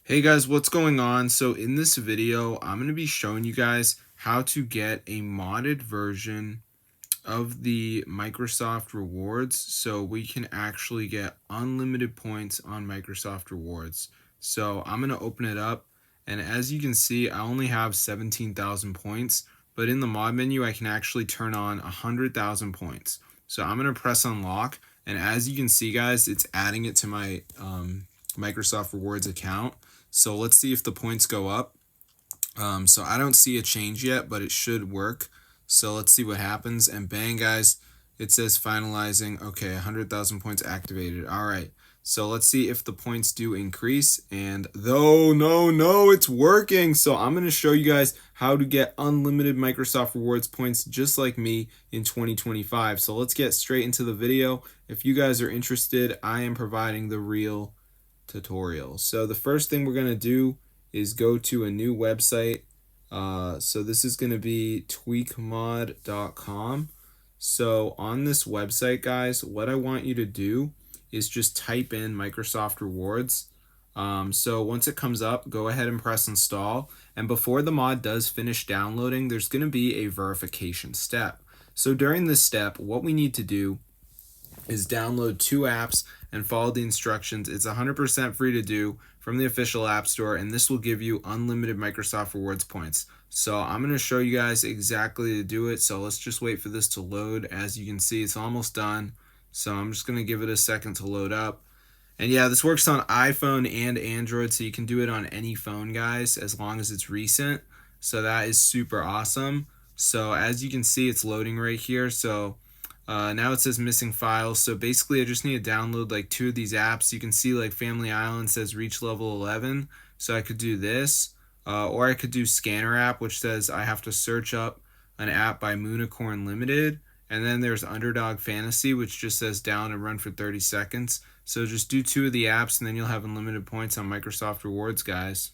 Hey guys, what's going on? So in this video, I'm going to be showing you guys how to get a modded version of the Microsoft rewards so we can actually get unlimited points on Microsoft rewards. So I'm going to open it up, and as you can see, I only have 17,000 points, but in the mod menu, I can actually turn on 100,000 points. So I'm going to press unlock, and as you can see guys, it's adding it to my Microsoft rewards account. So let's see if the points go up. So I don't see a change yet, but it should work. So let's see what happens. And bang, guys, it says finalizing. Okay, 100,000 points activated. All right. So let's see if the points do increase. And though, no, it's working. So I'm going to show you guys how to get unlimited Microsoft Rewards points just like me in 2025. So let's get straight into the video. If you guys are interested, I am providing the real tutorial. So the first thing we're going to do is go to a new website. So this is going to be tweakmod.com. So on this website, guys, what I want you to do is just type in Microsoft Rewards. So once it comes up, go ahead and press install. And before the mod does finish downloading, there's going to be a verification step. So during this step, what we need to do is download 2 apps and follow the instructions. It's 100% free to do from the official App Store, and this will give you unlimited Microsoft Rewards points. So I'm going to show you guys exactly to do it. So let's just wait for this to load. As you can see, it's almost done. So I'm just going to give it a second to load up. And yeah, this works on iPhone and Android, so you can do it on any phone, guys, as long as it's recent. So that is super awesome. So as you can see, it's loading right here. So now it says missing files. So basically I just need to download like 2 of these apps. You can see like Family Island says reach level 11. So I could do this, or I could do Scanner app, which says I have to search up an app by Moonicorn Limited. And then there's Underdog Fantasy, which just says down and run for 30 seconds. So just do 2 of the apps and then you'll have unlimited points on Microsoft Rewards, guys.